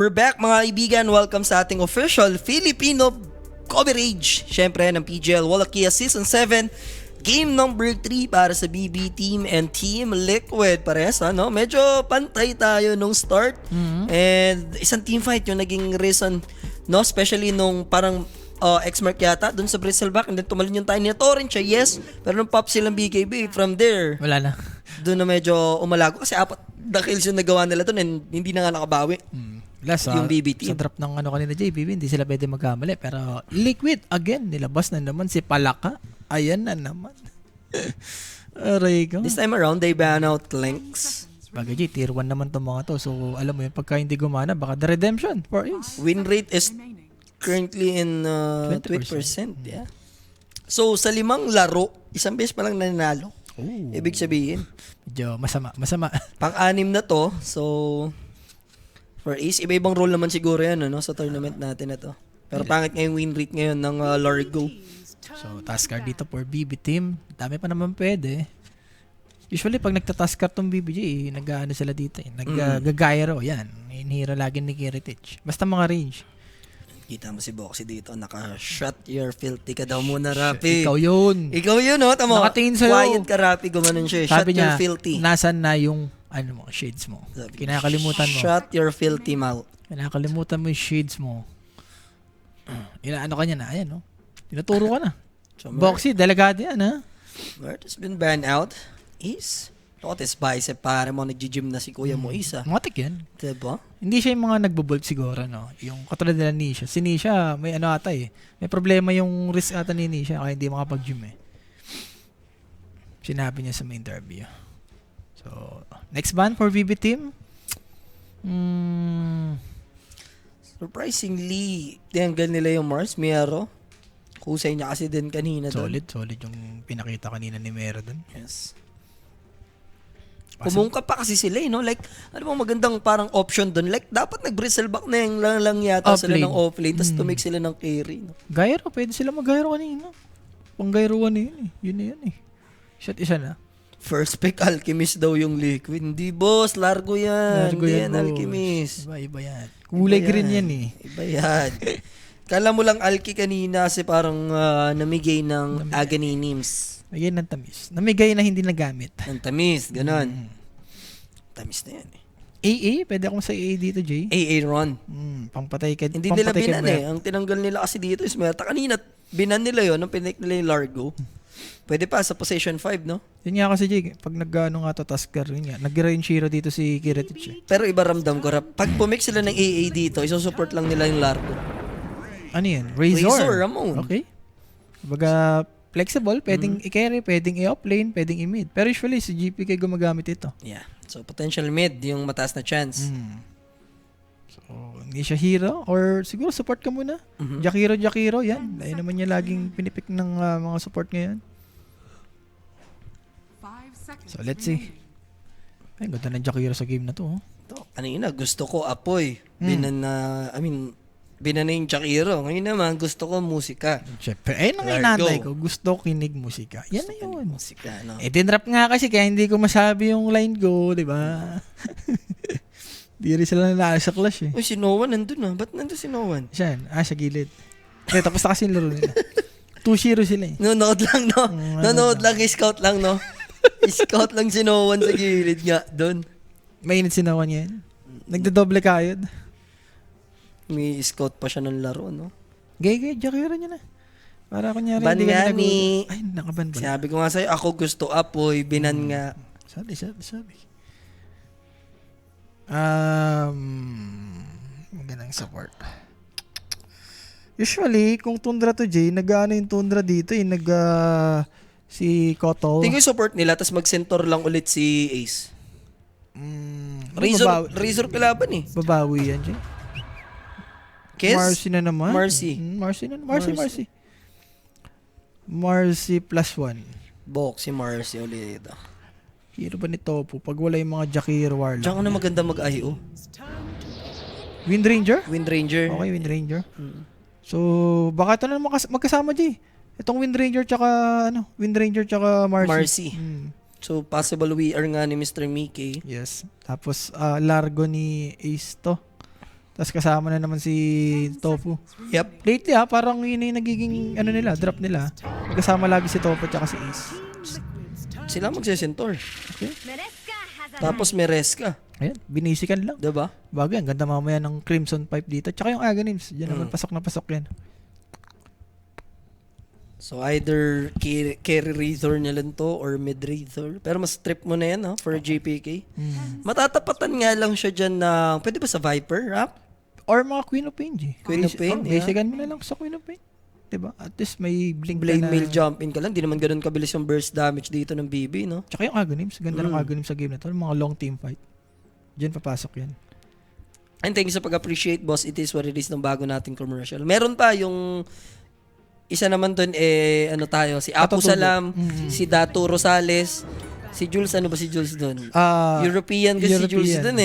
We're back mga kaibigan. Welcome sa ating official Filipino coverage. Siyempre ng PGL Wallachia Season 7. Game number 3 para sa BB Team and Team Liquid. Parehas, no? Medyo pantay tayo nung start. And isang team fight yung naging reason, no? Especially nung parang X-Mark yata dun sa Bristleback. And then tumalon yung tayo ni Torrent siya, yes. Pero nung pop silang BKB, from there, wala na. doon na medyo umalago. Kasi 4 na kills yung nagawa nila dun and hindi na nga nakabawi. Last, yung BB team. Sa drop ng kanina JBB, hindi sila pwede magkamali. Pero Liquid, again, nilabas na naman si Palaka. Ayan na naman. Aray ko. This time around, they ban out Lynx. Bagay G, tier 1 naman itong mga to. So, alam mo yun, pagka hindi gumana, baka the redemption for Ace. Win rate is currently in 20%. Yeah. So, sa 5 laro, isang beses pa lang nanalo. Oh. Ibig sabihin, Medyo masama. pang-6 na to. So, for Ace, iba-ibang role naman siguro yan sa tournament natin na to. Pero pangit nga yung win rate ngayon ng Largo. So, task card dito for BB team. Dami pa naman pwede. Usually, pag nagta-task card tong BBG, nag-ano sila dito. Nag-gyro. Yan. Inhira lagi ni Kiritich. Basta mga range. Kita mo si Boxy dito. Naka-shut your filthy ka daw muna, Rapi. Ikaw yun. Ikaw yun, Tamo. Nakatingin sa'yo. Quiet ka, Rapi. Gumanon siya. Shut Sabi your niya, filthy. nasan na yung shades mo? Sabi, Kinakalimutan mo. Shut your filthy mouth. Kinakalimutan mo yung shades mo. Inaano ka niya na. Ayan, no? Tinuturo ka na. So, Boxy, delegado yan, ha? Mert has been banned out. Is notice bicep pare mo nagji-gym na si Kuya mo isa. Matik yan. Diba? Hindi siya yung mga nagbo-bolt siguro, no? Yung katulad nila Nisha. Si Nisha, may ano ata eh. May problema yung wrist ata ni Nisha kaya hindi makapag-gym eh. Sinabi niya sa may interview. So, next ban for VB team. Surprisingly, tinanggal nila yung Mars Miero. Kusay niya kasi din kanina doon. Solid yung pinakita kanina ni Mero doon. Yes. Kumungka pa kasi sila no? Like, ano bang magandang parang option doon? Like, dapat nag-bristleback na yung lang yata sila ng offlane tapos tumake sila ng carry. No? Gyro, pwede sila mag-gyro kanina. Pang-gyroan na yun eh. Yun na yun eh. Shot isa na. First pick, Alchemist daw yung Liquid. Hindi boss, Largo yan. Largo Hindi yan, yan, boss. Alchemist. Iba yan. Kulay green yan eh. Iba yan. Kala mo lang Alki kanina kasi parang namigay ng Agony Nims. Namigay ng tamis. Namigay na hindi nagamit. Ng tamis, ganon. Tamis na yan eh. AA? Pwede akong sa AA dito, Jay? AA Ron. Pangpatay ka. Hindi nila binan eh. Ang tinanggal nila kasi dito is Merta. Kanina, binan nila yun. Nung pinik nila yung Largo. Pwede pa sa position 5, no? Yun nga kasi, Jay. Pag nag-ano nga to, Tasker, yun nga. Nag-range hero dito si Kiritich eh. Pero iba ramdam ko. Pag pumik sila ng AA dito, isusupport lang nila yung Largo. Ano yan? Razor, Ramon. Okay. Baga, flexible. Pwedeng i-carry, pwedeng i-offlane, pwedeng i-mid. Pero usually, si GPK gumagamit ito. Yeah. So, potential mid, yung mataas na chance. So, hindi siya hero. Or siguro support ka muna. Jakiro, yan. Ayun naman niya laging pinipik ng mga support ngayon. So, let's see. Ay, ganda ng Jakiro sa game na to. Ito, kanina, gusto ko apoy. Binan na yung Jakiro. Ngayon naman, gusto ko musika. Siyempre, ayun ang inantay ko. Gusto kinig musika. Yan na yun. Musika, no? Tinrap nga kasi kaya hindi ko masabi yung line ko, di ba? Di rin sila nalala sa clash eh. Uy, si Noan nandun ah. Ba't nandun si Noan? Siyan, sa gilid. Okay, tapos na kasi yung laro nila. 2-0 sila eh. Nanood lang, no? Nanood lang, scout lang, no? Scout lang si Noan sa gilid nga, doon. Mainit sinawan yan. Nagdodoble kayod. May scout pa siya ng laro, no? Gay, Jakiro niya na. Para kunyari, Ban hindi ka nga nag- ni- Ay, nakaban ba? Sinabi ko nga sa'yo, ako gusto apoy, binan nga. Sabi. Magandang support. Usually, kung Tundra to Jay, nag-ano yung Tundra dito eh, si Kotol. Tingin yung support nila, tapos mag-center lang ulit si Ace. Razor kalaban eh. Babawi yan, Jay. Kiss? Marcy na naman. Marcy. Marcy plus 1. Box si Marcy ulit ito. Hero ba ni Topo? Pag wala yung mga Jakiro Warlock. Diyan ka na maganda mag-IO. Wind Ranger? Wind Ranger. Okay, Wind Ranger. So, baka ito na magkasama, Jay. Itong Wind Ranger tsaka, Marcy. So, possible we are nga ni Mr. Mickey. Yes. Tapos, Largo ni Ace to. Tapos kasama na naman si Tofu. Yep. Lately parang yun yung nagiging drop nila. Magkasama lagi si Tofu tsaka si Ace. Sila magsisentor. Okay. Tapos Mereska. Ayan, binisikan lang. Diba? Bagay, ang ganda mamaya ng Crimson Pipe dito. Tsaka yung Aghanims. Diyan naman pasok na pasok yan. So either carry Razor na lang to or mid Razor. Pero mas trip mo na yan for JPK. Matatapatan nga lang siya dyan na, pwede ba sa Viper, Rap? Or mga Queen of Pain, G. Queen of Pain, yeah. Basican mo na lang sa Queen of Pain. Diba? At least may blink Blade ka na. mail jump in ka lang. Di naman ganun kabilis yung burst damage dito ng BB, no? Tsaka yung Aghanims. Ganda ng Aghanims sa game na to. Mga long team fight. Diyan papasok yan. And thank you sa pag-appreciate, boss. It is what it is ng bago nating commercial. Meron pa yung isa naman dun, si Apu Katutubo. Salam, si Datu Rosales, si Jules, ano ba si Jules dun? European kasi si Jules dun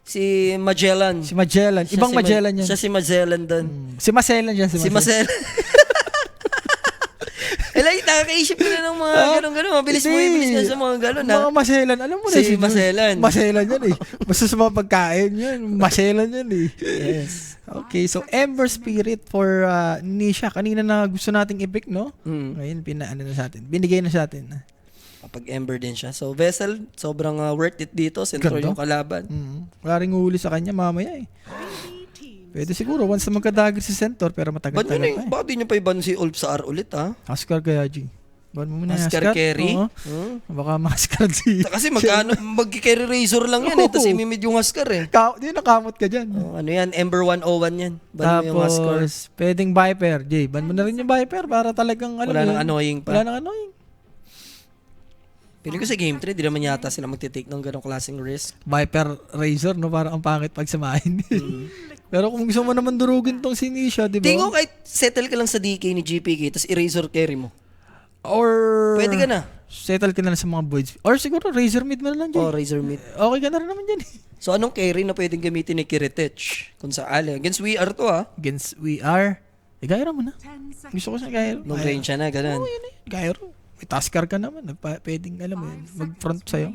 Si Magellan. Si Magellan. Siya Ibang Magellan yan. Siya si Magellan dun. Si Magellan yan. Si Magellan. Nakakaisip ko na ng mga gano'n-gano'n. Mabilis nga sa mga gano'n. Mga Magellan. Alam mo na Si Magellan. Magellan yan eh. Basta sa mga pagkain yan. Magellan yan eh. Yes. Okay, so Ember Spirit for Nisha. Kanina na gusto nating i-pick, no? Ngayon, binigay na sa atin. Kapag Ember din siya. So, Vessel, sobrang worth it dito. Sentro yung kalaban. Wala rin uhuli sa kanya mamaya eh. Pwede siguro once na magka-dagger si Centaur pero matagal pa eh. Bakit di nyo pa iban si Ulf sa R ulit, ha? Askar kaya, G. Ban mo muna Askar carry? Baka ma-Askar si... Kasi mag-carry Razor lang yan tapos imimid yung Askar eh. Di nakamot ka dyan. Ano yan? Ember 101 yan. Ban mo yung Askar. Tapos, pwedeng Viper. Jay, ban mo na rin yung Viper para talagang wala nang annoying pa. Wala nang annoying. Pili ko sa game 3, di naman yata sila magtitake ng ganong klaseng risk. Viper Razor, no? Parang ang pangit pagsamahin. Pero kung gusto mo naman durugin tong si Nisha, di ba? Tingko kahit settle ka lang sa DK ni GPK tapos i-Razor carry mo. Or... Pwede ka na. Settle ka na lang sa mga voids. Or siguro Razor mid mo na lang dyan. Razor mid. Okay ka na rin naman dyan. So anong carry na pwedeng gamitin ni Kiritich? Kung sakali. Against We Are to Against We Are. Gyro mo na. Gusto ko sa Gyro. Nung range siya na, ganun. Oo, yun eh. Gyro. May Taskar ka naman. Pwedeng, alam mo yun, mag-front sa'yo.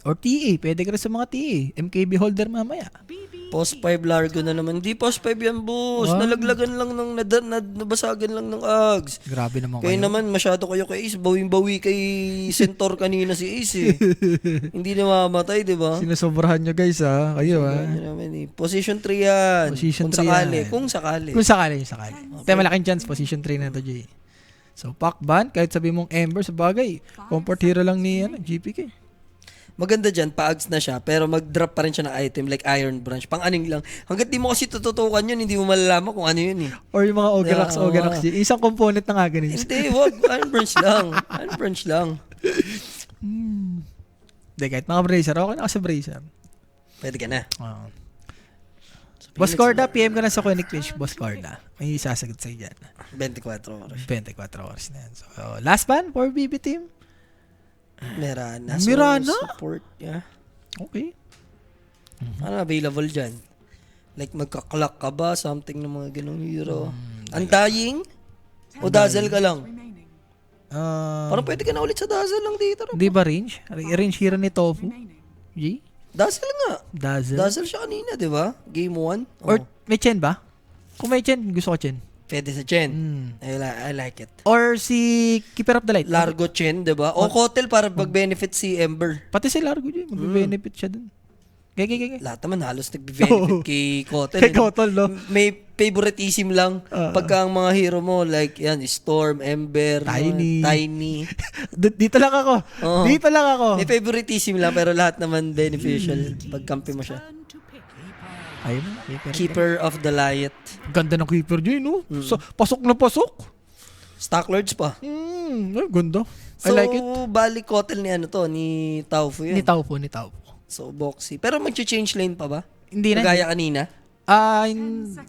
Or TA. Pwede ka rin sa mga TA. MKB holder mamaya. Post 5 Largo na naman. Hindi post 5 yan, boss. Wow. Nalaglagan lang ng, nabasagan lang ng Ags. Grabe naman Kayo naman, masyado kayo kay Ace. Bawing-bawi kay Centaur kanina si Ace eh. Hindi na mamatay, di ba? Sinusobrahan nyo guys ha. Kayo ha. Position 3 yan. Position Kung 3 sakali. yan. Kung sakali. Okay. Tayo malaking chance. Position 3 na ito, Jay. So, Pac-Ban, kahit sabi mong Ember, sa bagay, comfort hero lang ni GPK. Maganda dyan, pa-ags na siya, pero mag-drop pa rin siya ng item like Iron Branch. Pang-aning lang. Hanggat di mo kasi tututukan yun, hindi mo malalaman kung ano yun eh. Or yung mga Ogarax. Isang component ng Aghanims. Hindi, wag. Iron Branch lang. Iron Branch lang. Hindi, kahit mga Bracer. Okay na kasi Bracer. Pwede ka na. Boss Corda, PM ka na sa Quenic Fish. Boss Corda. May isasagot sa'yo dyan. 24 oras. 24 hours na yan. So, last ban for BB team? Mirana. Mirana? Support, yeah. Okay. Ano available dyan? Like magka-clock ka ba? Something ng mga ganong hero. Undying? O Dazzle ka lang? Parang pwede ka na ulit sa Dazzle lang dito. Di ba range? Range hero ni Tofu? G? Dazzle nga. Dazzle? Dazzle siya kanina, di ba? Game 1. Or may Chen ba? Kung may Chen, gusto ko Chen. Pwede sa Chen. I like it. Or si Keeper of the Light. Largo Chen, di ba? O Kotel para mag-benefit si Ember. Pati si Largo dyan. Mag-benefit siya dun. Gaya. Lahat naman halos nag-benefit kay Kotel. Kay Kotel, no? May favoritism lang. Pagka ang mga hero mo, like yan, Storm, Ember, Tiny. Dito lang ako. Dito lang ako. May favoritism lang, pero lahat naman beneficial pag kampi mo siya. Ayun. Keeper of the Light. Ganda ng Keeper dyan, no? So, pasok na pasok. Stock Lords pa. Ay, ganda. I So, like it. balik Kotel ni Taufu yan. Ni Taupo. So, boxy. Pero mag-change lane pa ba? Hindi na. Kagaya kanina?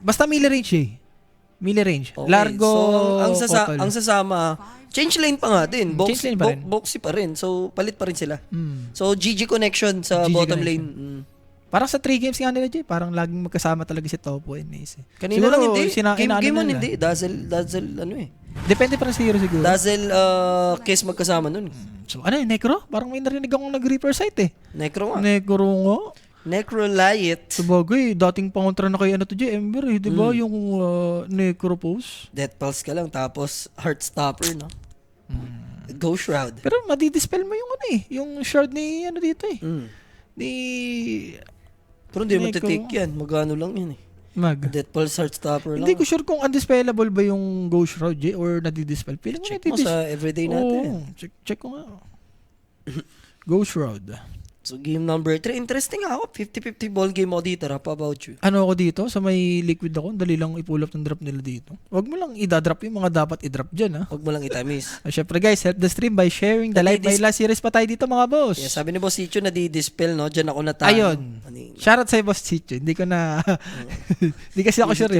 Basta melee range eh. Melee range. Okay. Largo, So, ang sasama, change lane pa nga din. Change lane pa rin. Boxy pa rin. So, palit pa rin sila. So, GG connection sa GG bottom connection. lane. Parang sa 3 games nga nila, Jay. Parang laging magkasama talaga si Topo and Ace. Kanina lang hindi. Game nila. on hindi. Dazzle, ano eh. Depende pa rin sa hero siguro. Dazzle, case magkasama nun. So, ano yun, Necro? Parang may narinig akong nag-Reaper site eh. Necro nga. Necro nga. Necrolight. Sabagay, dating pangontra na kay ano to Jay, Ember eh, di ba? Yung Necropose. Death Pulse ka lang, tapos Heartstopper, no? Ghost Shroud. Pero madidispel mo yung ano eh, yung shard ni ano dito eh. Ni Pero hindi mo Necro. take yan. Magano lang yun eh. Death Pulse, Heartstopper lang. Hindi ko sure kung undispellable ba yung Ghost Shroud Jay, or nadidispel. Feeling ko Check mo sa everyday natin. Check ko nga. Ghost Shroud. So game number 3. Interesting ako. 50-50 ball game ako dito. How about you? Ano ako dito? Sa may liquid ako, dali lang i-pull up ng drop nila dito. Huwag mo lang i-drop yung mga dapat i-drop dyan, ha? Huwag mo lang itamis. Syempre guys, help the stream by sharing the live. May last series pa tayo dito mga boss. Yeah, sabi ni Boss Chicho, nadi-dispel, no? Diyan ako natalo. Ayun. Shoutout sa'yo, Boss Chicho. Hindi ko na... Hindi kasi ako sure.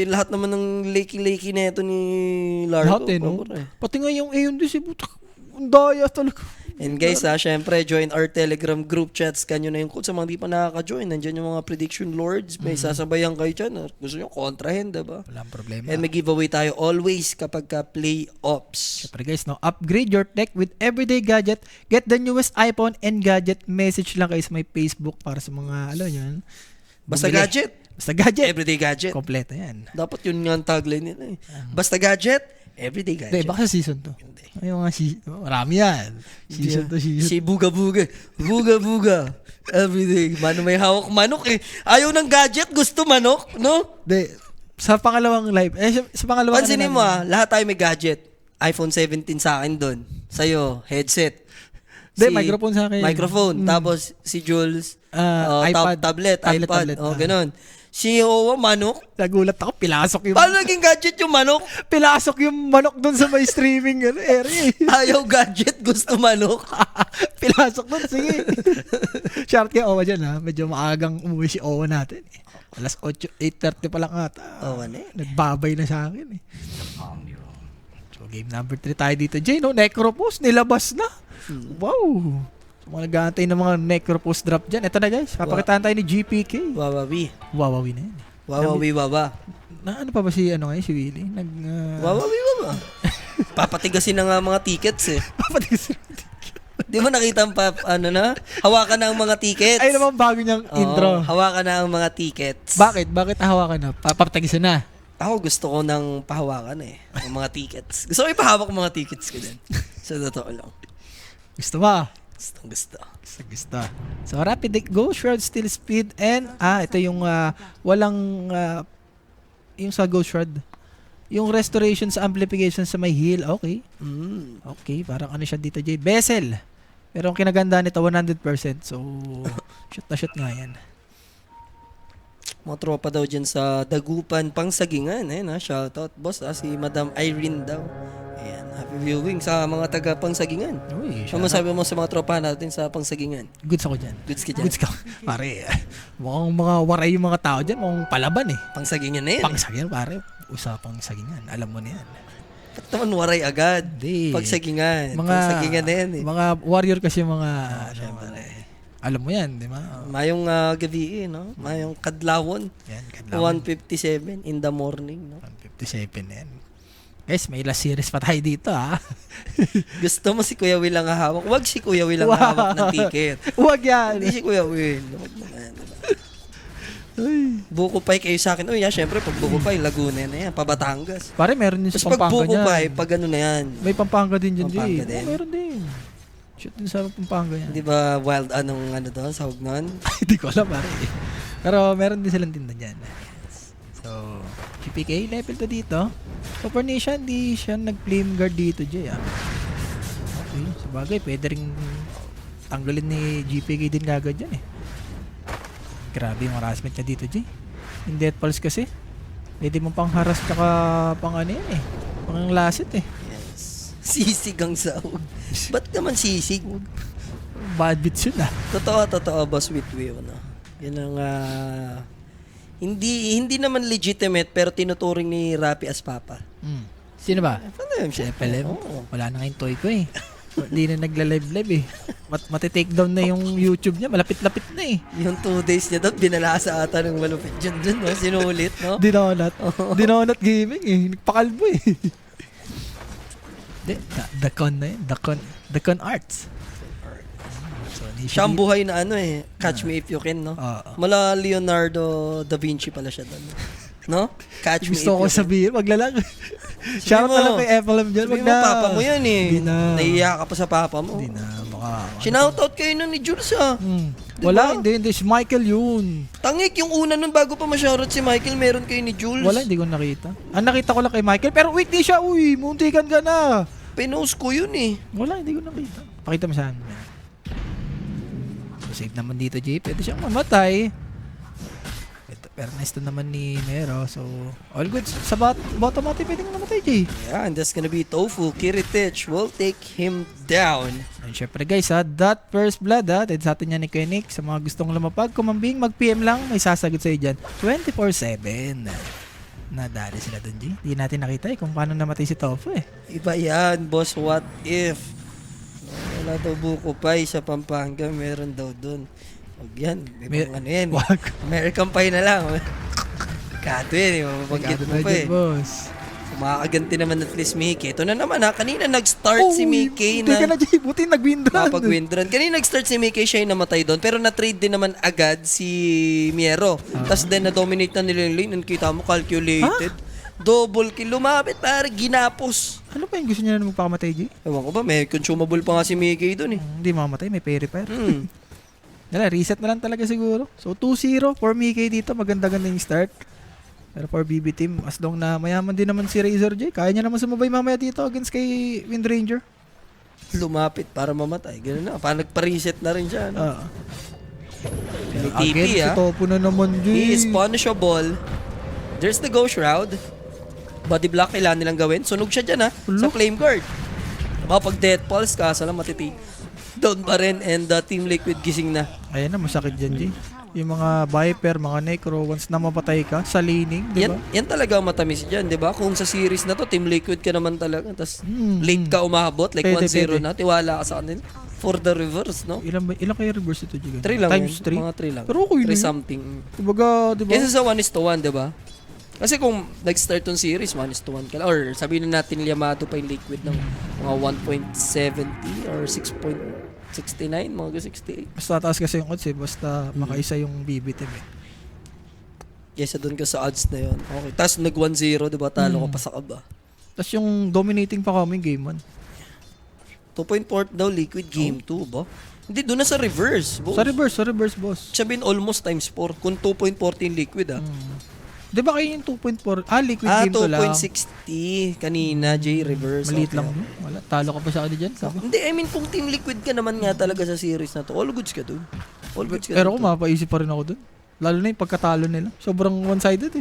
Lahat naman ng lakey-lakey na ito ni Largo. Lahat no? Pati nga yung Aeon DC, butak. Ang daya talaga. And guys, syempre, join our Telegram group chats. Kanyo na yung code sa mga di pa nakaka-join. Nandiyan yung mga prediction lords. May sasabayan kayo dyan. Gusto nyo kontrahin, diba? Walang problema. And may giveaway tayo always kapag ka play-ops. Syempre guys, no, upgrade your tech with everyday gadget. Get the newest iPhone and gadget. Message lang kayo sa may Facebook para sa mga, alam nyo yan. Basta gadget. Basta gadget. Everyday gadget. Kompleto yan. Dapat yun nga ang tagline nila eh. Basta gadget, everyday gadget. Hindi, baka sa season 2. Ay, mga marami yan. Season 2, season 2. Si Buga-Buga. Buga-Buga. Everyday. Mano may hawak manok eh. Ayaw ng gadget, gusto manok, no? Hindi. Sa pangalawang live. Sa pangalawang... Pansinin mo lahat tayo may gadget. iPhone 17 sa akin doon. Sa'yo, headset. Hindi, microphone sa akin. Microphone. Tapos si Jules, iPad. tablet. Tablet. Ganun. Si Owa, manok. Nagulat ako, pilasok yung... Paano naging gadget yung manok? Pilasok yung manok doon sa may streaming area. Ayaw gadget, gusto manok. Pilasok doon, sige. Shout kay Owa dyan ha. Medyo maagang umuwi si Owa natin. Alas 8:30 pa lang ata. Owa na eh. Nagbabay na sa akin eh. So game number 3 tayo dito. Jay, no? Necropose, nilabas na. Wow. Mga nag-aantay ng mga Necropose drop dyan. Ito na guys, papakitaan tayo ni GPK. Wawawi. Wawawi na yan. Wawawi wawa. Na ano pa ba si si Willie? Wawawi wawa. Papatigasin na nga mga tickets eh. Papatigasin. Di mo nakita ang hawakan na ang mga tickets. Ay naman bago niyang intro. Hawakan na ang mga tickets. Bakit? Bakit hawakan na? Papatigasin na. Ako gusto ko ng pahawakan eh. Ang mga tickets. Gusto ko ipahawak mga tickets ko din. Sa totoo lang. Gusto ba? Gusto. So, rapid go, shroud, still speed, and, ito yung walang, yung sa go shroud. Yung restoration sa amplification sa may heal, okay. Okay, parang ano siya dito, Jay. Bezel. Pero ang kinaganda nito, 100%. So, shoot na yan. Mga tropa daw dyan sa Dagupan, Pangsagingan. Ayun shoutout, boss. Si Madam Irene daw. Ayan, happy viewing sa mga taga Pangsagingan. Uy, ano masabi mo sa mga tropa natin sa Pangsagingan? Goods ako dyan. Goods ka dyan? Goods ka. Pare, mukhang mga waray yung mga tao dyan. Mukhang palaban eh. Pangsagingan na yan. Pangsagingan, pare. Usapang sagingan. Alam mo na yan. Ba't naman waray agad? Di. Pagsagingan. Mga, Pangsagingan na yan eh. Mga warrior kasi mga... syempre. Alam mo yan, di ba? Mayong gabi no? Mayong kadlawon. Yan, kadlawon. 1:57 in the morning, no? 1:57 na yan. Guys, may last series pa tayo dito, ha? Gusto mo si Kuya Will ang hawak? Huwag si Kuya Will ang hawak ng ticket. Huwag yan. Hindi si Kuya Will. Huwag mo yan. Buko pie kayo sa akin. Syempre, pag buko pie, Laguna na yan. Pabatangas. Pare, meron din sa Tapos pag Pampanga buko dyan. pie, pag ano na yan. May Pampanga din dyan, Pampanga Jay. din. Meron din. Shoot din sa Pampanga yan. Di ba wild ano doon sa Hugnon? Hindi ko alam, pare. Pero meron din silang tinda dyan. So, GPK, level to dito. Super Nation, di siya nag-flame guard dito, Jay. Okay, sabagay, pwede rin tanggalin ni GPK din kagad dyan eh. Grabe yung harassment niya dito, Jay. Yung Death Pulse kasi, pwede mong pang harass tsaka pang ano yan eh. Pang lasit eh. Yes. Sisig ang sahog. Ba't naman sisig? Bad bits yun ah. Totoo, boss with Will, no? Yan ang, hindi naman legitimate, pero tinuturing ni Rapi as Papa. Sino ba? Paano yun siya? FLM? Wala na ngayong toy ko eh. Hindi na nagla-live eh. Matitake down na yung YouTube niya. Malapit-lapit na eh. Yung 2 days niya daw, binalasa ata ng malupit dyan, no? Sinulit, no? Dinonat. Dinonat gaming eh. Nagpakalbo eh. The con na yun. The con arts. So Siya ang buhay na Catch Me If You Can, no? Oo. Mala Leonardo da Vinci pala siya doon. No? Catch Me If Gusto You ko Can. sabihin, maglalag. Shoutout na lang kay FLM dyan. Sabi mo, papa mo yan Hindi na. Nahiya ka pa sa papa mo. Hindi na. Baka. Sinoutout kayo nun ni Jules, Diba? Wala, hindi. Si Michael yun. Tangik, yung una nun bago pa ma-shoutout si Michael, meron kayo ni Jules. Wala, hindi ko nakita. Ang nakita ko lang kay Michael, pero wait, di siya. Uy, muntikan ka na. Pinost ko yun eh. Wala, hindi ko nakita. Pakita mo saan. Save naman dito, Jay. Pwede siyang mamatay. Ito, pero nice to naman ni Mero. So, all good. Sa bottom natin pwedeng namatay, Jay. Yeah, and that's gonna be Tofu. Kiritich will take him down. And syempre guys that first blood dahil sa atin yan ni Koenig. Sa mga gustong lumapag, kumambing, mag-PM lang. May sasagot sa'yo dyan. 24/7. Nadali sila dun, Jay. Hindi natin nakita kung paano namatay si Tofu Iba yan, boss. What if? Wala daw buko pie sa Pampanga. Meron daw dun. Huwag yan. Ibang yan. Wag. American pie na lang. Kato yan. Mapabanggit mo pa boss. Makakaganti naman at least Mickey. Ito na naman Kanina nag-start si Mickey Hindi ka na na, Jay. Buti nag-windrun. mapag-windrun. Kanina nag-start si Mickey, siya yung namatay doon. Pero na-trade din naman agad si Miero. Tapos then na-dominate na nila yung lane. And kita mo, calculated. Double kill. Lumapit, pare. Ginapos. Ano pa yung gusto niya na magpakamatay, Jay? Ewan ko ba, may consumable pa nga si Mickey doon Hindi mamamatay, may pay repair. Hmm. Reset na lang talaga siguro. So 2-0 for Mickey dito. Maganda-ganda yung start. Pero for BB team, as long na mayaman din naman si Razor J, kaya niya naman sumabay mamaya dito against kay Wind Ranger. Lumapit para mamatay. Ganun na. Parang nagpa-reset na rin siya. No? May TP, Again, si Topo na naman, J. He is punishable. There's the Ghost Shroud. Body block kailangan nilang gawin. Sunog siya dyan sa Flame Guard. Pag Death Pulse, kaso lang matiti. Down pa rin and Team Liquid gising na. Ayan na, masakit dyan, J. Yung mga Viper, mga Necro, once na mapatay ka, sa laning, di ba? Yan talaga ang matamis dyan, di ba? Kung sa series na to, Team Liquid ka naman talaga. Tapos late ka umahabot, like Pwede, 1-0 pwede. na. Tiwala ka sa kanila. For the reverse, no? Ilan kayo reverse ito, J? 3 lang Times yan. 3? Mga 3 lang. Pero okay na 3 yun. something. Kumbaga, di ba? Kesa sa 1:1, di ba? Kasi kung nag-start tong series, 1:1 ka lang. Or sabihin na natin Yamato pa yung Liquid ng mga 1.70 or 6.69, mga 68. Basta taas kasi yung odds basta makaisa yung BB team Kesa doon ka sa odds na yun. Okay. Tapos nag 1-0, di ba? Talo ka pa sa kaba. Tapos yung dominating pa kami game 1. 2.4 daw Liquid game 2 ba? Hindi, doon na sa reverse. Boss. Sa reverse boss. Sabihin almost times 4 kung 2.14 Liquid Di ba kayo yung 2.4? Liquid game to lang. 2.60 kanina, J reverse. Maliit Okay. lang. Wala. Talo ka pa sa kanila dyan. Hindi, I mean kung Team Liquid ka naman nga talaga sa series na to, all goods ka doon. All goods ka Pero doon. kung mapaisip pa rin ako dun. Lalo na yung pagkatalo nila. Sobrang one-sided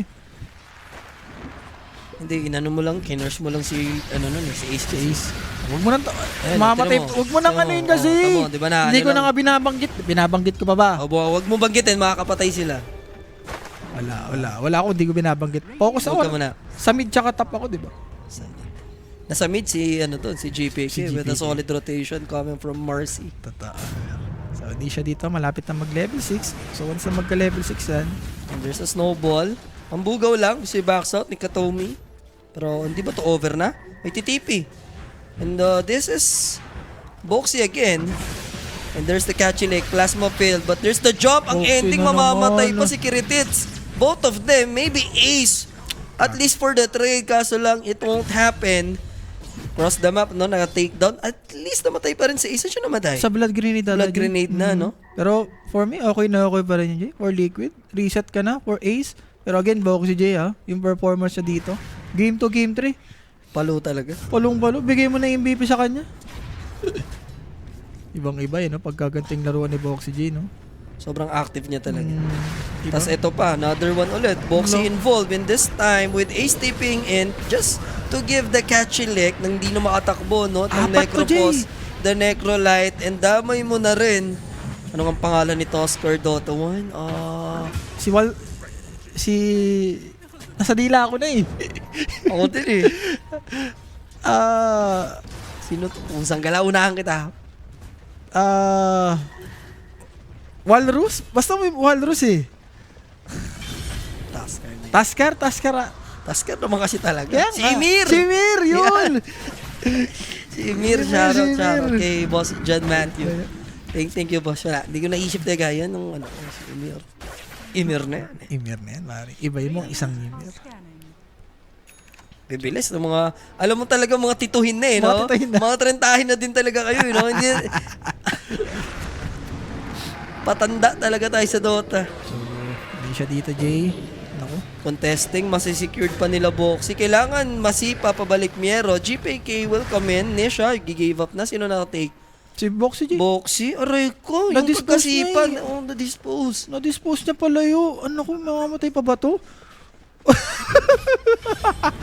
Hindi, inano mo lang, kinurse mo lang si Ace. Ace. Huwag mo nang Ayan, mamatay. tingnan mo. Huwag mo nang Tingnan ano yun mo. kasi. Tama, di ba na, Hindi ano ko na lang- nga binabanggit. Binabanggit ko pa ba? Wag mo banggitin, makakapatay sila. Wala ako, hindi ko binabanggit. Focus Huwag ka ako. muna. Sa mid tsaka top ako, di ba? Nasa mid si JPK Si with a JPK. solid rotation coming from Marcy. Totoo. So, hindi siya dito. Malapit na mag-level 6. So, once na magka-level 6 yan, And there's a snowball. Ang bugaw lang, si backs out ni Katomi. Pero hindi ba to over na? May TTP. And this is Boxy again. And there's the catchy leg, plasma field. But there's the jump. Ang Boxy ending, na mamamatay naman. pa si Kiritits. Both of them, maybe Ace. At least for the trade, kaso lang, it won't happen. Cross the map, no? Naka-takedown. At least namatay pa rin si Ace. Saan siya namatay? sa blood grenade Blood grenade na, no? Pero for me, okay pa rin yun, Jay. For Liquid, reset ka na. For Ace, pero again, Boxy Jay yung performance niya dito. Game 2, Game 3. Palo talaga. Palong-palo. Bigay mo na yung MVP sa kanya. Ibang-iba no? Pagkaganting laruan ni Boxy J, no? Sobrang active niya talaga. Diba? Tapos ito pa, another one ulit. Boxy involved in this time with Ace tipping in just to give the catchy lick nang di na makatakbo, no? Ng Apat to, Necropos, the Necrolite, and damay mo na rin. Ano ang pangalan nito? Score Dota 1? Nasa dila ako na Ako din eh. Sino to? Pusang gala, unahan kita. Walrus? Basta may Walrus Tasker. Taskar. Tasker naman kasi talaga. Yan, Si Emir! Si Emir, yun! Si Emir, Si shoutout Emir. kay Boss John Matthew. Thank you, boss. Wala. Hindi ko naisip talaga yan nung si Emir. Emir na yan. Emir na yan, pare. Iba mo isang Emir. Bibilis ng mga, alam mo talaga mga tituhin na no? Mga tituhin na. Mga 30 na din talaga kayo, no? Hindi, patanda talaga tayo sa Dota. So, hindi siya dito, Jay. Naku. Contesting, masisecured pa nila Boxy. Kailangan masipa pabalik Miero. GPK will come in. Nisha, gigave up na. Sino nakatake? Si Boxy, Jay. Boxy? Aray ko. Yung Na-dispose pagkasipa. niya eh. Na-dispose. Na-dispose niya pala yun. Ano ko, mamamatay pa ba to?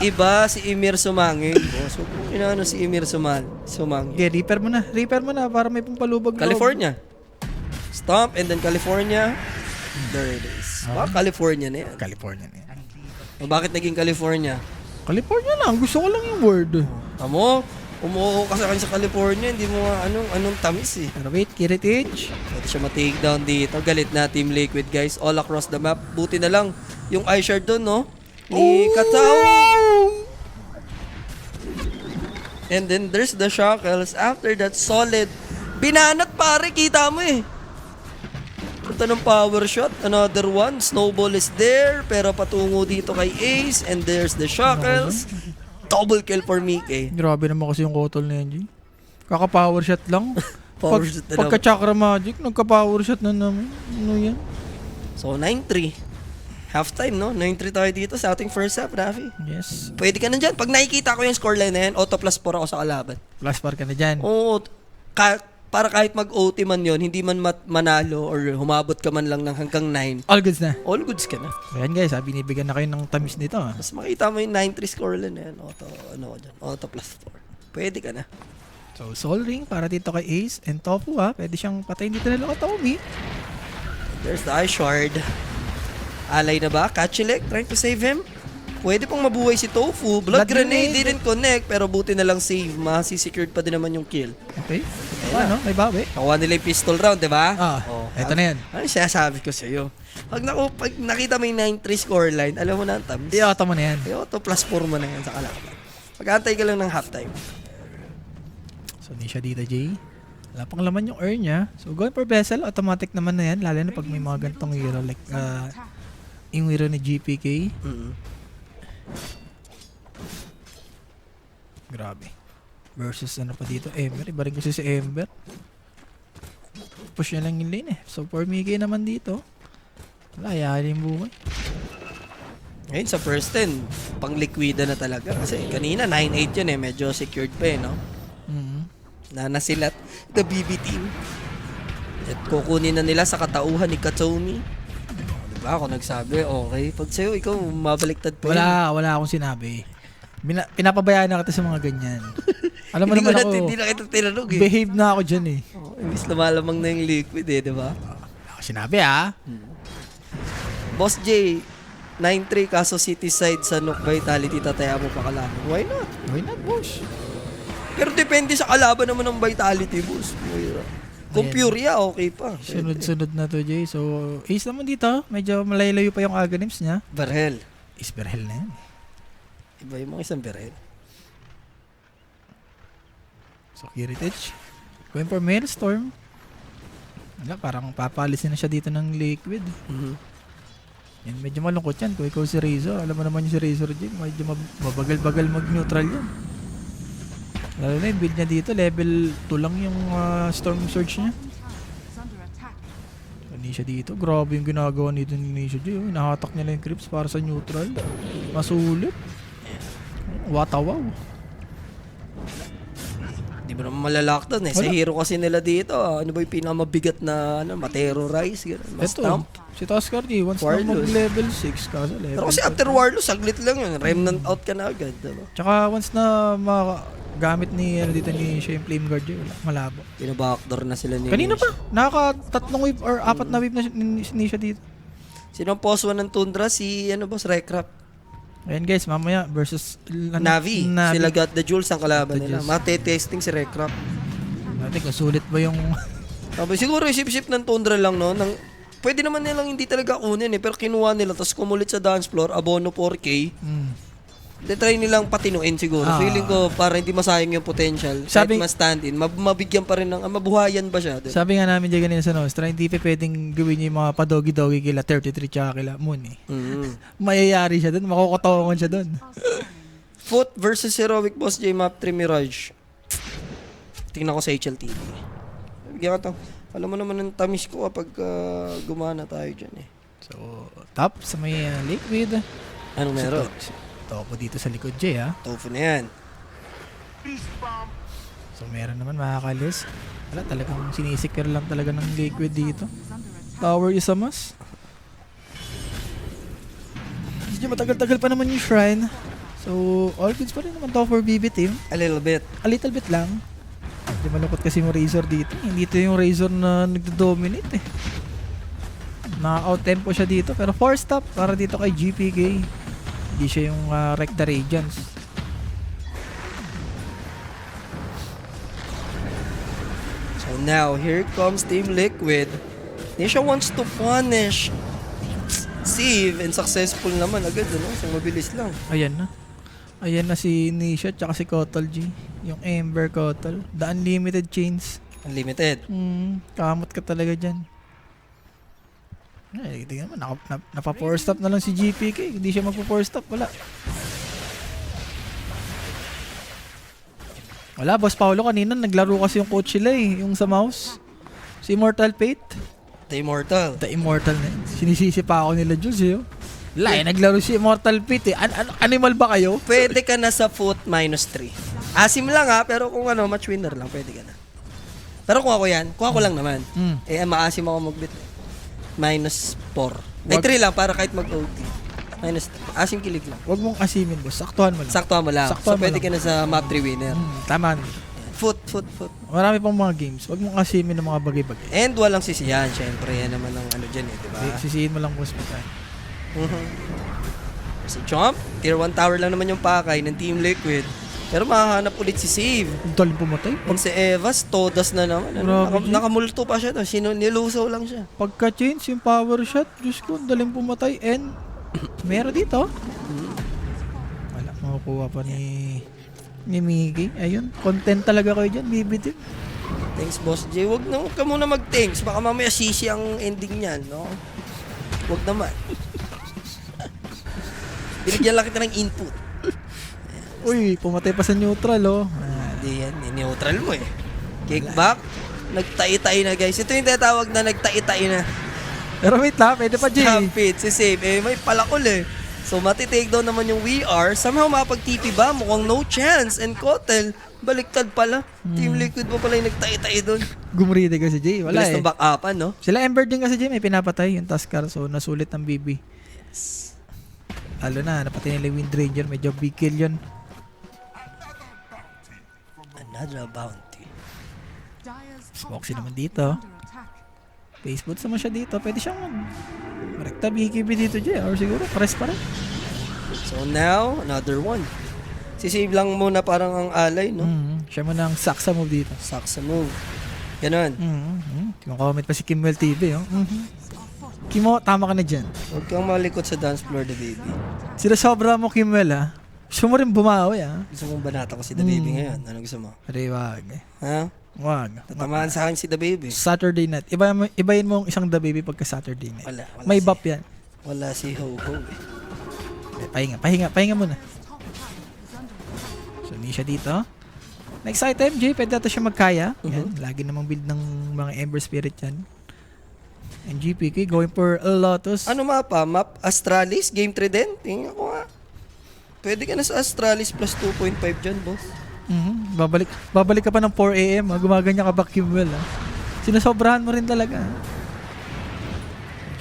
Iba si Emir Sumangin. Boss, huwag mo inaano si Emir Sumangin. Okay, repair mo na. Repair mo na para may pampalubag. California. Stomp and then California. There it is. California na yan. California na yan. O, bakit naging California? California lang. Gusto ko lang yung word. Amo, umuo ka sa akin sa California, hindi mo nga anong tamis eh. Pero wait, Kiritich. Pwede siya ma-take down dito. Galit na Team Liquid guys. All across the map. Buti na lang yung iShard doon, no? Ni Katao. And then there's the Shackles. After that, solid. Binanat pare, kita mo eh. Punta ng power shot. Another one. Snowball is there. Pero patungo dito kay Ace. And there's the Shackles. Double kill for Mickey. Grabe naman kasi yung Kotol na yan, Jay. Kaka-power shot lang. Power shot na naman. Pagka-chakra magic, nagka-power shot na naman. Ano yan? So, 9-3. Halftime, no? 9-3 tayo dito sa ating first half, Rafi. Yes. Pwede ka na dyan. Pag nakikita ko yung scoreline na yan, auto plus 4 ako sa kalaban. Plus par ka na dyan. Oo. Para kahit mag-OT man yon, hindi man manalo or humabot ka man lang ng hanggang 9, All goods na. all goods ka na. Ayan guys, binibigyan na kayo ng tamis nito. Mas makita mo yung 9-3 scoreline na yan, auto plus 4. Pwede ka na. So, Soul Ring para dito kay Ace and Tofu Pwede siyang patayin dito na lang Tommy. There's the Ice Shard. Alay na ba? Kachilek trying to save him? Pwede pong mabuhay si Tofu. Blood grenade didn't connect, pero buti na lang save. Masi-secured pa din naman yung kill. Okay. Ano? May bawi. Nakuha nila yung pistol round, di ba? Eto na yan. Ano sinasabi ko sa'yo? Pag nakita mo yung 9-3 scoreline, alam mo na ang tamis. Iota mo na yan. Iota plus 4 mo na yan sa kalaban. Pag-antay ka lang ng halftime. So, hindi siya dito, Jay. Wala pang laman yung earn niya. So, going for vessel, automatic naman na yan. Lalo na pag may mga ganitong hero like yung hero ni GPK. Grabe. Versus ano pa dito, Ember. Iba rin kasi si Ember. Push niya lang yung lane eh. So, for Mickey naman dito, wala, yari yung buhay. Ngayon sa first 10, pang liquida na talaga. Kasi kanina 9-8 yun eh. Medyo secured pa eh, no? Nanasilat the BB team. At kukunin na nila sa katauhan ni Katomi. Diba ako nagsabi, okay. Pag sa'yo, ikaw mabaliktad pa Wala akong sinabi. Pinapabayaan na kita sa mga ganyan. Alam mo naman ako, hindi na kita tinanong eh. behave na ako dyan eh. Imbis lumalamang na yung liquid eh, diba? Ako sinabi Boss J, 9-3 kaso City side sa Nook Vitality tataya mo pa kalaban. Why not? Why not, boss? Pero depende sa kalaban naman ng Vitality, boss. Kung Furia, okay pa. Sunod-sunod na to, Jay. So, Ace naman dito. Medyo malayo pa yung Aganims niya. Berhel. Is Berhel na yan. Iba yung mga isang Berhel. So, Kiritich. Going for Maelstrom. Wala, parang papalisin na siya dito ng Liquid. Yan, medyo malungkot yan. Kung ikaw si Razor, alam mo naman yung si Razor, Jay. Medyo mabagal-bagal mag-neutral yan. Lalo na yung build niya dito, level 2 lang yung Storm Surge niya. Nisha dito, grabe yung ginagawa nito ni Nisha J. Inahatak niya lang yung creeps para sa neutral. Masulit. Watawaw. Di ba naman malalockdown eh. Sa hero kasi nila dito, ano ba yung pinakamabigat na ma-terrorize? Ma-stomp? Si Tusker J, once na mag-level 6 kaso level. Pero kasi after Warlord, saglit lang yun. Remnant out ka na agad. Diba? Tsaka once na gamit ni dito ni siya yung Flame Guard, malabo. Pinabackdoor na sila ni kanina pa, nakaka-3 wave or 4 na wave na ni siya dito. Sino ang post 1 ng Tundra? Si boss, Rekrap. Ayan guys, mamaya versus Navi. Sila got the jewels ang kalaban nila. Mate-testing si Rekrap. Natin kung sulit ba yung siguro isip-isip ng Tundra lang, no? Pwede naman nilang hindi talaga kunin eh, pero kinuha nila, tapos kumulit sa dance floor, abono 4K. try nilang patinuin siguro. Feeling ko para hindi masayang yung potential. Sabi- Kahit ma-stand in, mabigyan pa rin ng, mabuhayan ba siya? Diba? Sabi nga namin dyan kanina sa Nostra, hindi pa pwedeng gawin niya yung mga padogi-dogi kila 33 tsaka kila Moon eh. Mayayari siya doon, makukutawan siya doon. Foot versus Heroic Boss J Map 3 Mirage. Tingnan ko sa HLTV. Bigyan ka to. Alam mo naman ang tamis ko kapag gumana tayo dyan eh. So, top sa may liquid. Anong meron? Topo dito sa likod, Jay, ha? Tofu na yan. So, meron naman makakalis. Wala, talagang sinisecure lang talaga ng liquid dito. Tower is a must. Medyo matagal-tagal pa naman yung shrine. So, all goods pa rin naman to for BB team. A little bit. A little bit lang. Medyo malungkot kasi yung Razor dito. Hindi ito yung Razor na nagdo-dominate eh. Naka-out-tempo siya dito. Pero 4-stop para dito kay GPK. Hindi siya yung Recta Radiance. So now, here comes Team Liquid. Nisha wants to punish Steve and successful naman agad, ano? So mabilis lang. Ayan na. Ayan na si Nisha tsaka si Kotal G. Yung Ember Kotal. The Unlimited Chains. Unlimited. Kamot ka talaga dyan. Ay, tingnan mo, napa-4 stop na lang si GPK. Hindi siya magpo-4 stop, wala. Wala, Boss Paolo kanina naglaro kasi yung coach sila eh, yung sa mouse. Si Immortal Fate. The Immortal. The Immortal na yun. Sinisisi pa ako nila Jules eh. Wala eh, naglaro si Immortal Fate eh. Animal ba kayo? Pwede ka na sa foot -3. Asim lang ha, pero kung ano, match winner lang, pwede ka na. Pero kung ako yan, kung ako lang naman, eh maasim ako magbit. -4. Ay, 3 lang para kahit mag-OT. -3. Asim kilig lang. Huwag mong asimin, boss. Saktuhan mo lang. Saktuhan mo lang. Saktuhan So, mo pwede lang. ka na sa map 3 winner. Tama. Foot. Marami pang mga games. Huwag mong asimin ng mga bagay-bagay. And walang sisiyan, syempre. Yan naman ang ano dyan eh, di ba? Sisihin mo lang, boss. Si Chomp, tier 1 tower lang naman yung pakay ng Team Liquid. Pero mahahanap ulit si Save. Ang daling pumatay. And si Evas, todas na naman. Grabe, G. Nakamulto pa siya. Nilusaw lang siya. Pagka-change yung power shot, Diyos ko, ang daling pumatay. And meron dito. Wala, makukuha pa ni Miggy. Ayun, content talaga kayo dyan, BB team. Thanks, Boss J. Huwag ka muna mag-thanks. Baka mamaya sisi ang ending niyan, no? Huwag naman. Binigyan lang kita ng input. Uy, pumatay pa sa neutral, oh. Hindi yan. Neutral mo eh. Kickback. Nagtai-tai na, guys. Ito yung tinatawag na nagtai-tai na. Pero wait lang, pwede pa, Jay. Stampede, si Save. Eh, may palakol eh. So, mati-take down naman yung VR. Somehow, mapag-TP ba? Mukhang no chance. And Kotel, baliktad pala. Team Liquid pa pala yung nagtai-tai doon. Gumride kasi, Jay. Wala Bilis eh. ng back-upan, no? Sila Ember din kasi, Jay, may pinapatay yung Tuskar. So, nasulit ng BB. Lalo na, napatay nila yung Wind Ranger. Medyo big kill yun. Another bounty. Smoxy naman dito. Facebook naman siya dito. Pwede siyang rekta BKB dito, Jay. Or siguro, press pa rin. So now, another one. Si-save lang muna parang ang alay, no? Siya mo nang saksa move dito. Saksa move. Ganon. Comment pa si Kimwell TV, oh. Kimo, tama ka na dyan. Huwag kang malikot sa dance floor, the baby. Sila sobra mo, Kimwell, ha? Gusto mo rin bumawi, ha? Gusto mong banata ko si the baby ngayon. Ano gusto mo? Pare, wag. Ha? Wag. Tatamaan sa akin si the baby. Saturday night. Ibayin mo ang isang The Baby pagka Saturday night. Wala May si, bap yan. Wala si Ho-Ho eh. Pahinga muna. So, hindi siya dito. Next item, Jay, pwede natin siya magkaya. Yan, lagi namang build ng mga Ember Spirit yan. And GPK going for a Lotus. Ano mapa? Map Astralis? Game 3 din? Tingnan ko nga. Pwede ka na sa Astralis plus 2.5 dyan, boss. Babalik ka pa ng 4 AM. Gumaganya ka back Kimwell. Sinasobrahan mo rin talaga.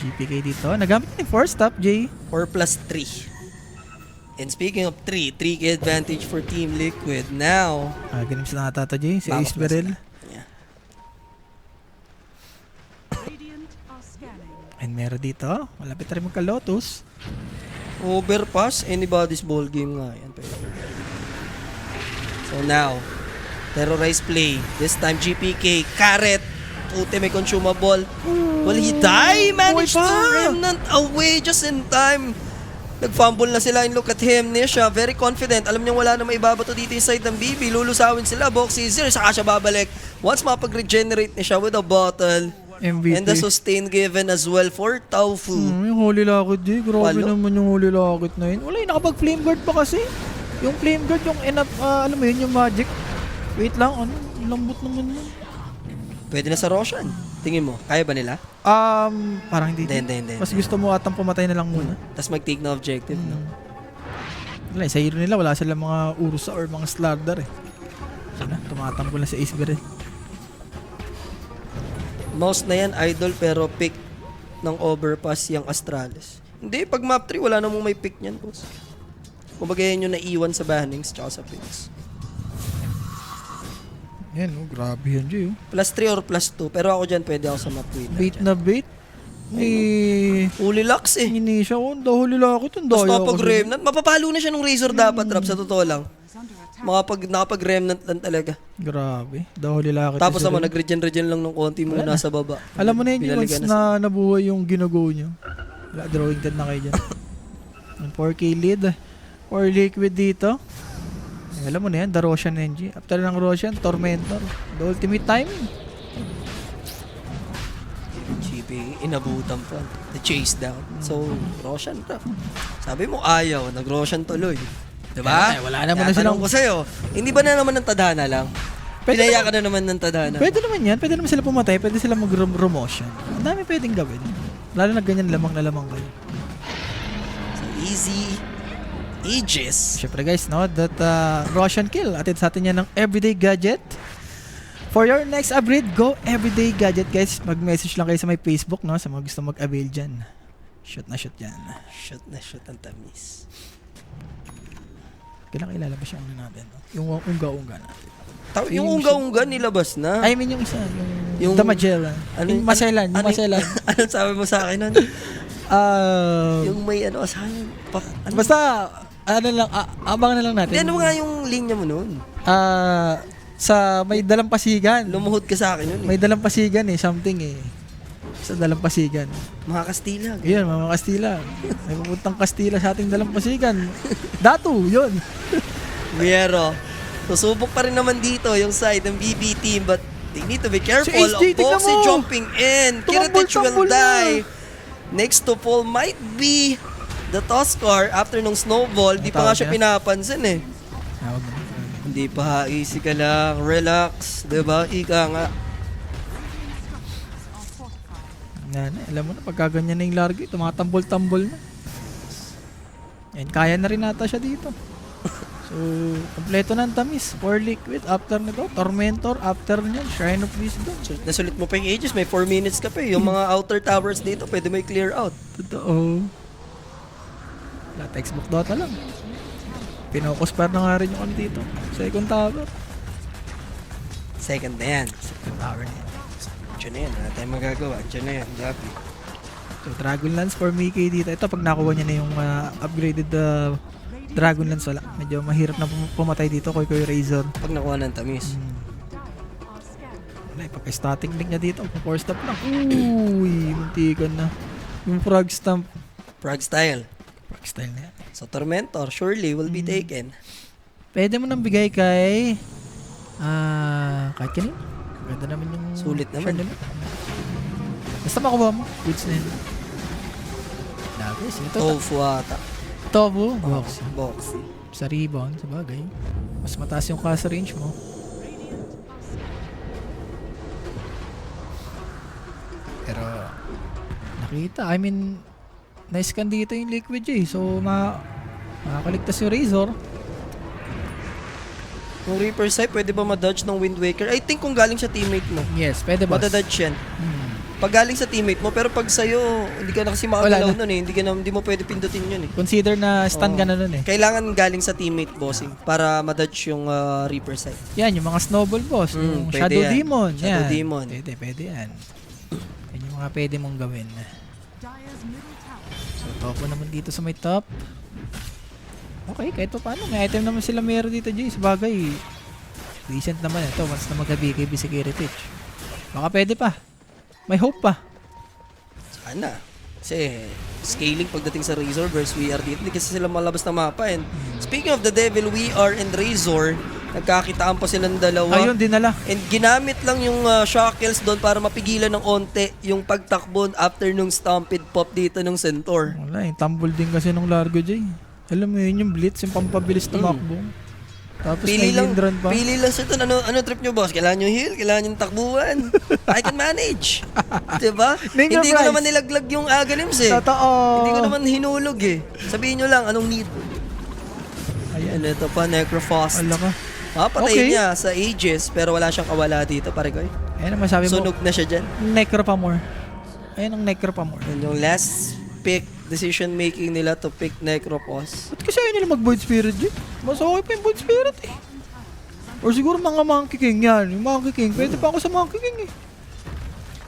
GPK dito. Nagamit niya yung 4 stop, Jay. 4 plus 3. And speaking of 3, 3K advantage for Team Liquid. Now, Ganun sa nakatata, Jay. Si Bawas Ace na Beryl. sila. Yeah. And meron dito. Malapit na rin magka-Lotus. Overpass, anybody's ball game nga yan. So now, terrorize play. This time GPK, Carrot. Puti, may consumable. Will he die? Managed to remnant away just in time. Nag-fumble na sila and look at him. Nisha, very confident. Alam niya wala na maibabato dito yung side ng BB. Lulusawin sila. Boxy, zero. Saka siya babalik. Once mapag-regenerate niya siya with a bottle. MVP. And the sustain given as well for Taufu. Yung holy locket, Jay. Grabe Palo. naman yung holy locket na yun. Wala yung nakapag-flame guard pa kasi. Yung flame guard, yung enough, alam mo yun, yung magic. Wait lang, ano? Lambot naman yun. Pwede na sa Roshan. Tingin mo, kaya ba nila? Parang hindi. Hindi. Mas gusto mo atang pumatay na lang muna. Tapos mag-take na objective, no? Wala, sa hero nila, wala silang mga Ursa or mga Slardar eh. Sila, tumatampo na sa Ace Beryl. Mouse na yan, idol, pero pick ng overpass yung Astralis. Hindi, pag map 3, wala namang may pick niyan, boss. Kumbaga yan yung naiwan sa bannings tsaka sa picks. Yan, grabe yan, Jay. Plus 3 or plus 2, pero ako dyan pwede ako sa map winner. Bait na bait. Uli locks eh. Hindi siya, dahuli locket. Tapos mapag-remnant, mapapalo na siya ng Razor dapat, Rap, sa totoo lang. Nakapag-remnant lang talaga. Grabe, dahuli locket. Tapos naman, nag-regen lang ng konti muna sa baba. Alam mo na yun, once Binalikan na nabuhay yung ginago nyo. Wala, drawing 10 na kayo dyan. Yung 4K lead. Or liquid dito. Ay, alam mo na yan, the Roshan NG. After ng Roshan, Tormentor. The ultimate timing. GP, inabutan pa. The chase down. So, Roshan pa. Sabi mo ayaw, nag-Roshan tuloy. Diba? Wala naman na silang... ko sa'yo, hindi ba na naman ng tadhana lang? Pwede Pinaya ka na naman ng tadhana. Pwede naman yan. Pwede naman sila pumatay. Pwede sila mag-promotion. Ang dami pwedeng gawin. Lalo na ganyan lamang na lamang kayo. So, easy. Aegis. Siyempre guys, no, that Roshan kill. Atid sa atin yan ng Everyday Gadget. For your next upgrade, go Everyday Gadget guys. Mag-message lang kayo sa my Facebook, no, sa mga gusto mag-avail dyan. Shoot na shoot yan. Shoot na shoot ang tamis. Kailangan ilalabas yung ano natin, no? Yung unga-unga natin. Yung unga-unga nilabas na. I mean yung isa, yung The Magellan. Yung Maselan, yung Maselan. Anong sabi mo sa akin nun? Yung may ano, asahan. Basta, ano lang, abangan na lang natin. Ano nga yung linya mo nun? Sa may dalampasigan. Lumuhod ka sa akin nun eh. May dalampasigan eh, something eh. Sa dalampasigan. Mga Kastila. Yun, mga Kastila. May pupuntang Kastila sa ating dalampasigan. Datu, yun. Pero, susubok pa rin naman dito yung side ng BB team but they need to be careful. Si HD, tignan Boxy mo. jumping in. Kiritich will die. Next to fall might be the Tuskar after nung snowball. Di pa nga siya pinapansin eh. Hindi pa, easy ka lang, relax, diba? Ika nga. Yan, alam mo na, pagkaganyan na yung Largy, tumatambol-tambol na. And kaya na rin nata siya dito. So, kompleto na ang tamis. 4 liquid, after nito, Tormentor, after niyan, Shrine of Wisdom. So, nasulit mo pa yung Aegis, may 4 minutes ka pa eh. Yung mga outer towers dito, pwede may clear out. Totoo. Wala, textbook Dota lang. Pinokus pa na nga rin yung ano dito. Second tower. Second na yan. Second tower na yan. Diyan na yan, wala tayong magagawa. Diyan na yan, gabi. So, Dragonlance for Mickey dito. Ito, pag nakuha niya na yung upgraded Dragonlance, wala. Medyo mahirap na pumatay dito kay Razor. Pag nakuha ng tamis. Wala, pagka-static link niya dito, 4 stop lang. Uy, muntikan na. Yung frog stamp. Frog style. Frog style na yan. So, Tormentor surely will be taken. Pwede mo nang bigay kay... kahit kanina. Ganda naman yung... Sulit naman. Nila. Basta makuha mo. Goods na yun. Labis. Ito. Tofu ata. Tofu. Boxy. Boxy. Sa rebound, sa bagay. Mas mataas yung cast range mo. Pero... nakita. I mean... na-scan dito yung liquid eh. So, makakaligtas yung Razor. Kung Reaper side, pwede ba ma-dodge ng Wind Waker? I think kung galing sa teammate mo, Yes, pwede boss. madadodge yan. Pag galing sa teammate mo, pero pag sa'yo, hindi ka na kasi makagalaw nun eh. Hindi mo pwede pindutin yun eh. Consider na stun ka na nun eh. Kailangan galing sa teammate bossing para ma-dodge yung Reaper side. Yan, yung mga snowball boss. Yung pwede Shadow yan. Demon. Shadow yan. Demon. Pwede yan. Yan yung mga pwede mong gawin. So, topo naman dito sa may top. Okay, kahit pa paano. May item naman sila meron dito, Jay. Sabagay, recent naman ito. Once na mag-BKB si Kiritich. Baka pwede pa. May hope pa. Sana. Kasi scaling pagdating sa Razor versus We Are dito. Hindi kasi sila malabas na mapa. And speaking of the devil, We Are and Razor, nagkakitaan pa silang dalawa. Ayun, dinala. And ginamit lang yung shackles doon para mapigilan ng onte yung pagtakbo after nung stomped pop dito ng Centaur. Wala, yung tumble din kasi nung Largo J. Alam mo yun, yung blitz, yung pampabilis na makbo. Tapos Pili may lang, lindran pa. pili lang siya ito. Ano trip nyo, boss? Kailangan nyo heal? Kailangan nyo takbuhan? I can manage. Diba? Name your Hindi ko price. naman nilaglag yung Aghanims eh. Totoo. Hindi ko naman hinulog eh. Sabihin nyo lang, anong need? Ayan. Ayan, ito pa, Necrophos. Wala ka. Patay Okay. niya sa Aegis, pero wala siyang kawala dito, pare ko. Ayan naman sabi mo. Sunog na siya dyan. Necropamore. Ayan ang Necropamore. Yan yung last pick, decision making nila to pick Necrophos. Ba't kasi ayaw nila mag-Void Spirit, J? Mas okay pa yung Void Spirit eh. Or siguro mga Monkey King yan. Yung Monkey King, pwede pa ako sa Monkey King eh.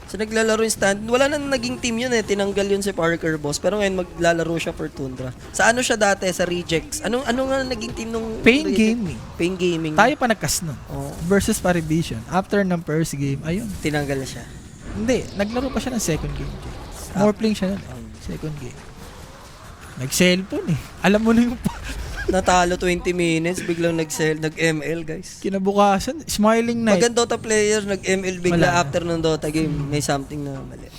So naglalaro yung stand. Wala na naging team yun eh. Tinanggal yun si Parker, boss. Pero ngayon maglalaro siya for Tundra. Sa ano siya dati? Sa Rejects. Ano nga naging team nung Pain Rejects? Gaming. Pain Gaming. Tayo pa nagkas nun. Oh, Versus Paribition. After ng first game, ayun. tinanggal na siya. Hindi, naglaro pa siya ng second game. J. More playing siya nun. Second game. Nag-cellphone eh. Alam mo na yung Natalo 20 minutes. Biglang nag-ML, guys. kinabukasan. Smiling Night. Pag ang Dota player, nag-ML bigla Wala. after ng Dota game. May something na mali.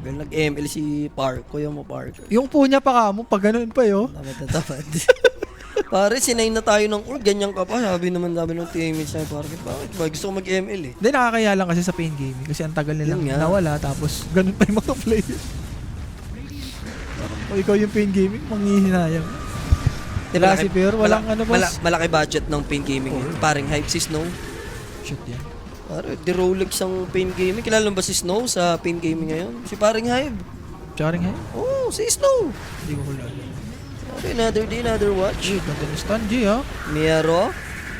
Well, nag-ML si Parko, yung mo Parker. Yung po niya pa kamo, pag ganun pa yo. Tamad na tamad. Pare, sinay na tayo ng ganyan ka pa. Sabi ng teammates na Parker, bakit ba? Gusto ko mag-ML eh. Hindi, nakakaya lang kasi sa Pain Gaming. Kasi ang tagal nilang Yun nga. nawala. Tapos, ganun pa yung mga players. O ikaw yung Pain Gaming, manghihinayang. Wala si Pero, walang ano boss. Malaki budget ng Pain Gaming. Paring hype si Snow. Shoot yan. Pare, di Rolex ang Pain Gaming. Kilala mo ba si Snow sa Pain Gaming ngayon? Si paring hype. Charing ha? Oh, si Snow. Hindi ko kulala. Pare, another day, another watch. G, ganda ni Stan G ha. Miyero.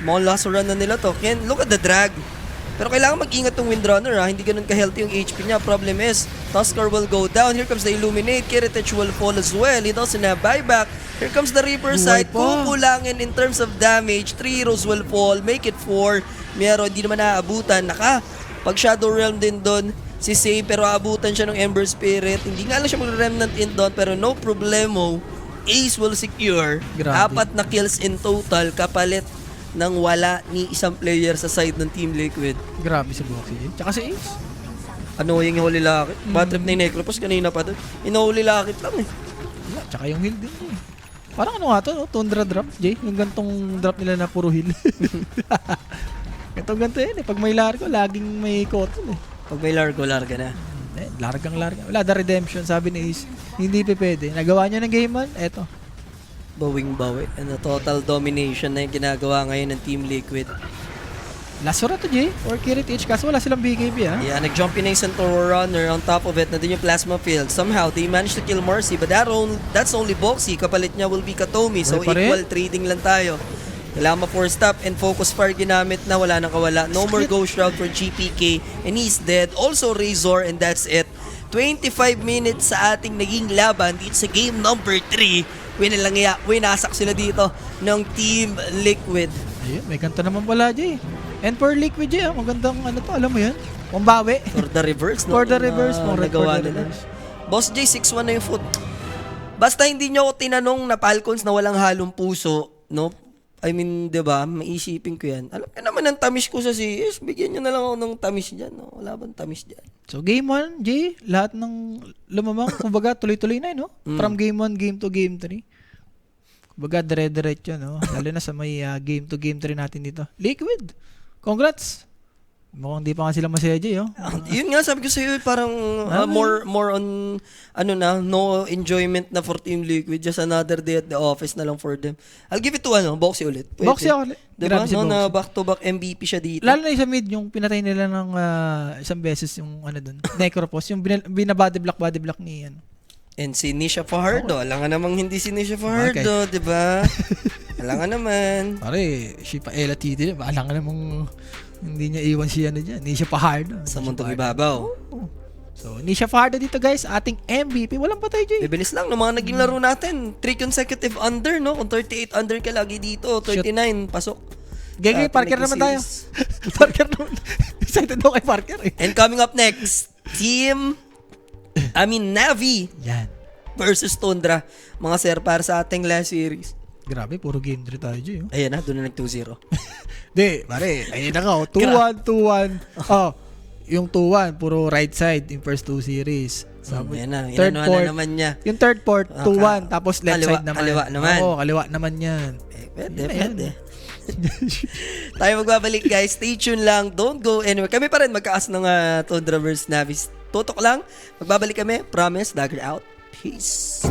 Mga last run na nila to. Ken, look at the drag. Pero kailangan mag-ingat tong Windrunner ha. Hindi ganun ka-healthy yung HP niya. Problem is, Tuskar will go down. Here comes the Illuminate. Kiritich will fall as well. He doesn't have buyback. Here comes the Reaper side. pa. Kukulangin in terms of damage. 3 heroes will fall. Make it 4. Miyero, hindi naman naaabutan. Pag Shadow Realm din doon, si Say, pero aabutan siya ng Ember Spirit. Hindi nga lang siya mag-remnant in doon, pero no problemo. Ace will secure. Grabe. 4 na kills in total, kapalit ng wala ni isang player sa side ng Team Liquid. Grabe si Boxy. Tsaka si Ace. Annoying yung huli lakit. Bad trip na yung Necropos kanina pa doon. Inuhuli lakit lang eh. Wala, tsaka yung heal din eh. Parang ano nga to, no? Tundra drop, Jay. Yung gantong drop nila na puro heal. Ganto yan eh. Pag may largo, laging may cotton eh. Pag may largo, larga na. Largang. Wala, the redemption, sabi ni Ace. Hindi pa pwede. Nagawa niya ng game 1, eto. Bawing-bawi. And a total domination na yung ginagawa ngayon ng Team Liquid. Last to Jay, or Kiritich, kaso wala silang BKB ha. Yeah, nag-jump in na yung Centaur Runner. On top of it, na din yung Plasma Field. Somehow, they managed to kill Mercy. But that's only Boxy. Kapalit niya will be Katomi. So, Wala pa rin. equal trading lang tayo. Kailangan ma-force stop and focus fire ginamit na wala nang kawala. No more Ghost Route for GPK and he's dead. Also Razor and that's it. 25 minutes sa ating naging laban dito sa game number 3. Winasak sila dito ng Team Liquid. Ayun, may ganito naman pala Jay. And for Liquid Jay, magandang ano to, alam mo yan? Pambawi. For the reverse, no? For the reverse, more nagawa for the nila. reverse. Boss J, 6-1 na yung foot. Basta hindi nyo ako tinanong na Falcons na walang halong puso, no? I mean, di ba? Maisipin ko yan. Alam ka naman ang tamis ko sa CS. Bigyan nyo na lang ako ng tamis dyan. No? Wala bang tamis dyan? So game 1, Jay, lahat ng lumamang, kumbaga tuloy-tuloy na, no? From game 1, game 2, game 3. Kumbaga dire-diretso, no? Lalo na sa may game 2, game 3 natin dito. Liquid, congrats! Mukhang di pa nga sila masaya, Jay, oh. Yun nga, sabi ko sa'yo, parang more on, no enjoyment na for Team Liquid. Just another day at the office na lang for them. I'll give it to, Boxy ulit. Pwede. Boxy ako ulit. Diba? Grabe si No, Boxy. na back-to-back MVP siya dito. Lalo na yung sa mid, yung pinatay nila ng isang beses yung dun, Necropos, yung body block ni ano. And si Nisha Fajardo. Alam nga namang hindi si Nisha Fajardo, di ba? Alam nga naman. Pare, si Paela Titi, alam nga namang hindi niya iwan siya dyan. Nisha Fajardo. Sa muntong ibabaw. So, Nisha Fajardo dito guys, ating MVP. Walang patay, Jay. Bibilis lang ng mga naging laro natin. 3 consecutive under, no? Kung 38 under ka lagi dito, 39, pasok. Gagi, Parker naman tayo. Series. Parker naman. Excited ako kay Parker eh. And coming up next, Navi. Yan. versus Tundra, mga sir, para sa ating last series. Grabe, puro game 3 tayo, Jay. Oh. Ayan na, doon na nag 2-0. Di, pare, ayun na nga, 2-1, 2-1. Oh, yung 2-1, puro right side in first 2 series. Ayan na, third inanuhan port, na naman niya. yung third port, 2-1, tapos left kaliwa, side naman. kaliwa naman. Oo, kaliwa naman yan. Pwede. Tayo magbabalik guys. Stay tuned lang. Don't go anywhere. Kami pa rin magkaas ng Tundra vs Navis. Tutok lang. Magbabalik kami. Promise. Dagger out. Peace.